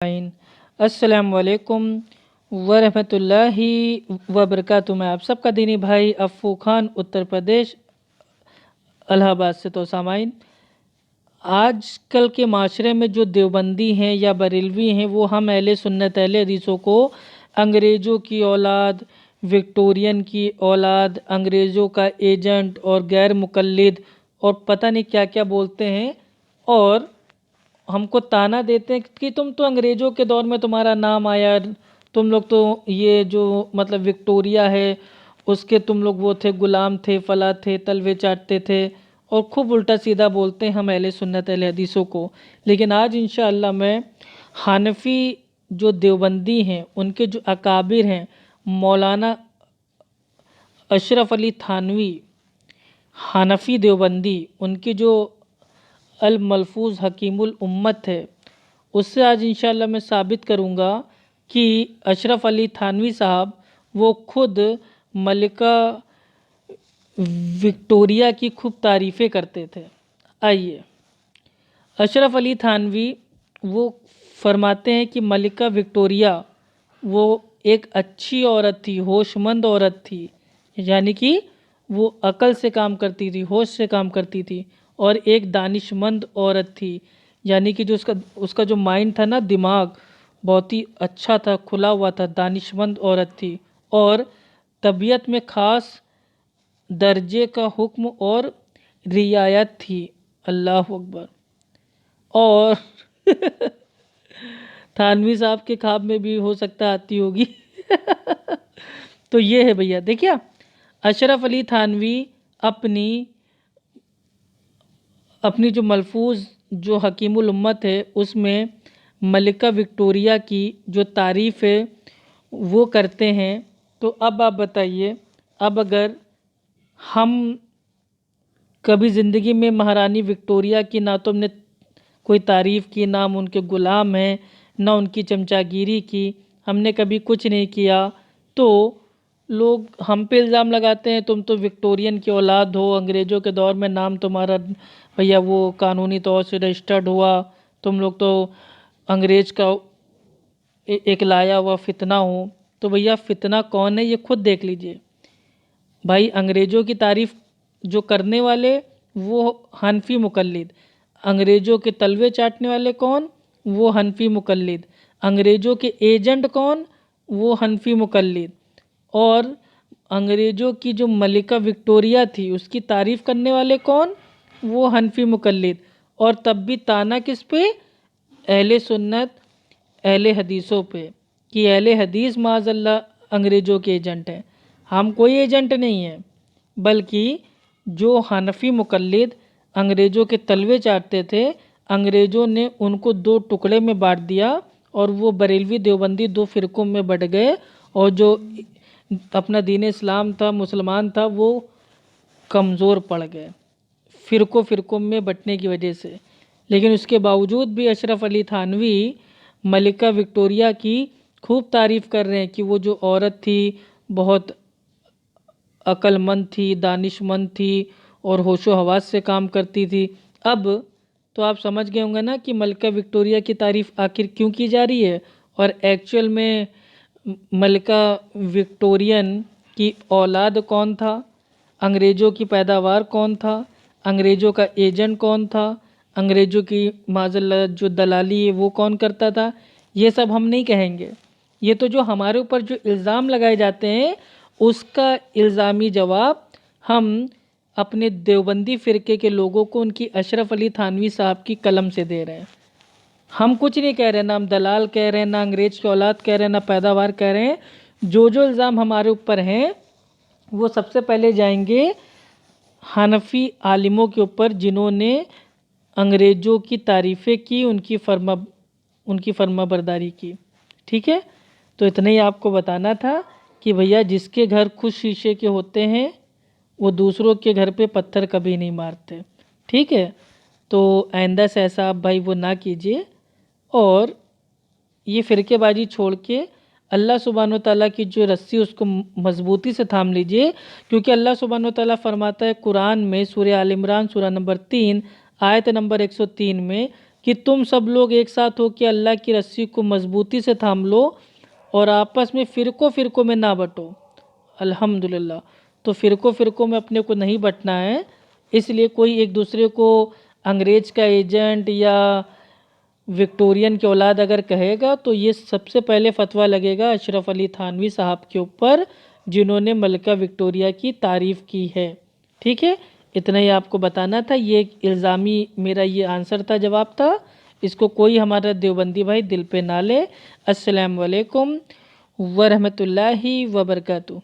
अस्सलाम वालेकुम वरहमतुल्लाहि वबरकातुहू। मैं आप सबका दीनी भाई अफ़ू खान उत्तर प्रदेश इलाहाबाद से। तो सामाइन, आजकल के माशरे में जो देवबंदी हैं या बरेलवी हैं वो हम अहले सुन्नत अहले हदीसों को अंग्रेज़ों की औलाद, विक्टोरियन की औलाद, अंग्रेज़ों का एजेंट और गैर मुकल्लिद और पता नहीं क्या क्या बोलते हैं, और हमको ताना देते हैं कि तुम तो अंग्रेज़ों के दौर में तुम्हारा नाम आया, तुम लोग तो ये जो मतलब विक्टोरिया है उसके तुम लोग वो थे, गुलाम थे, फला थे, तलवे चाटते थे, और खूब उल्टा सीधा बोलते हैं हम अहले सुन्नत अहले हदीसों को। लेकिन आज इंशाअल्लाह मैं हनफी जो देवबंदी हैं उनके जो अकाबिर हैं, मौलाना अशरफ अली थानवी हनफी देवबंदी, उनकी जो अल मलफूज़ हकीमुल उम्मत है, उससे आज इंशाअल्लाह मैं साबित करूँगा कि अशरफ अली थानवी साहब वो खुद मलिका विक्टोरिया की खूब तारीफ़ें करते थे। आइए, अशरफ अली थानवी वो फरमाते हैं कि मलिका विक्टोरिया वो एक अच्छी औरत थी, होशमंद औरत थी, यानी कि वो अकल से काम करती थी, होश से काम करती थी, और एक दानिशमंद औरत थी, यानी कि जो उसका उसका जो माइंड था ना, दिमाग बहुत ही अच्छा था, खुला हुआ था, दानिशमंद औरत थी, और तबीयत में ख़ास दर्जे का हुक्म और रियायत थी। अल्लाह अकबर। और थानवी साहब के ख्वाब में भी हो सकता आती होगी। तो ये है भैया, देखिए अशरफ अली थानवी अपनी अपनी जो मलफूज़ जो हकीमुल उम्मत है उसमें मलिका विक्टोरिया की जो तारीफ़ है वो करते हैं। तो अब आप बताइए, अब अगर हम कभी ज़िंदगी में महारानी विक्टोरिया की ना तो हमने कोई तारीफ़ की, ना हम उनके ग़ुलाम हैं, ना उनकी चमचागिरी की, हमने कभी कुछ नहीं किया, तो लोग हम पे इल्ज़ाम लगाते हैं तुम तो विक्टोरियन की औलाद हो, अंग्रेज़ों के दौर में नाम तुम्हारा भैया वो कानूनी तौर से रजिस्टर्ड हुआ, तुम लोग तो अंग्रेज़ का एक लाया हुआ फितना हो। तो भैया फितना कौन है ये खुद देख लीजिए भाई। अंग्रेज़ों की तारीफ़ जो करने वाले वो हनफी मुकल्लिद, अंग्रेज़ों के तलवे चाटने वाले कौन, वो हनफी मुकल्लिद, अंग्रेज़ों के एजेंट कौन, वो हनफी मुकल्लिद, और अंग्रेज़ों की जो मलिका विक्टोरिया थी उसकी तारीफ़ करने वाले कौन, वो हनफी मुकल्लिद। और तब भी ताना किस पे, अहले सुन्नत अहले हदीसों पे, कि अहले हदीस माज़अल्लाह अंग्रेज़ों के एजेंट हैं। हम कोई एजेंट नहीं है, बल्कि जो हनफी मुकल्लिद अंग्रेज़ों के तलवे चाटते थे, अंग्रेज़ों ने उनको दो टुकड़े में बांट दिया, और वो बरेलवी देवबंदी दो फ़िरक़ों में बट गए, और जो अपना दीन इस्लाम था, मुसलमान था, वो कमज़ोर पड़ गए फ़िरक़ों में बटने की वजह से। लेकिन उसके बावजूद भी अशरफ अली थानवी मलिका विक्टोरिया की खूब तारीफ़ कर रहे हैं कि वो जो औरत थी बहुत अक्लमंद थी, दानिशमंद थी, और होशो हवास से काम करती थी। अब तो आप समझ गए होंगे ना कि मलिका विक्टोरिया की तारीफ़ आखिर क्यों की जा रही है, और एक्चुअल में मलिका विक्टोरियन की औलाद कौन था, अंग्रेज़ों की पैदावार कौन था, अंग्रेज़ों का एजेंट कौन था, अंग्रेज़ों की माज़ल्लाह जो दलाली है वो कौन करता था। ये सब हम नहीं कहेंगे, ये तो जो हमारे ऊपर जो इल्ज़ाम लगाए जाते हैं उसका इल्ज़ामी जवाब हम अपने देवबंदी फ़िरके के लोगों को उनकी अशरफ अली थानवी साहब की कलम से दे रहे हैं। हम कुछ नहीं कह रहे, ना हम दलाल कह रहे हैं, ना अंग्रेज़ की औलाद कह रहे हैं, ना पैदावार कह रहे हैं। जो जो इल्ज़ाम हमारे ऊपर हैं वो सबसे पहले जाएंगे हनफी आलिमों के ऊपर, जिन्होंने अंग्रेज़ों की तारीफ़ें की, उनकी फर्माबरदारी की। ठीक है, तो इतना ही आपको बताना था कि भैया जिसके घर खुद शीशे के होते हैं वो दूसरों के घर पे पत्थर कभी नहीं मारते। ठीक है, तो आइंदा से ऐसा आप भाई वो ना कीजिए, और ये फ़िरकेबाजी छोड़ के अल्लाह सुब्हान व तआला की जो रस्सी उसको मज़बूती से थाम लीजिए। क्योंकि अल्लाह सुब्हान व तआला फरमाता है कुरान में, सूरह आल इमरान सूरह नंबर 3 आयत नंबर 103 में, कि तुम सब लोग एक साथ हो कि अल्लाह की रस्सी को मजबूती से थाम लो और आपस में फ़िरक़ों में ना बटो। अल्हम्दुलिल्लाह। तो फ़िरक़ों में अपने को नहीं बटना है, इसलिए कोई एक दूसरे को अंग्रेज़ का एजेंट या विक्टोरियन की औलाद अगर कहेगा तो ये सबसे पहले फतवा लगेगा अशरफ अली थानवी साहब के ऊपर, जिन्होंने मलिका विक्टोरिया की तारीफ़ की है। ठीक है, इतना ही आपको बताना था। ये एक इल्ज़ामी मेरा ये आंसर था, जवाब था। इसको कोई हमारा देवबंदी भाई दिल पे ना ले। अस्सलाम वालेकुम व रहमतुल्लाहि व बरकातहू।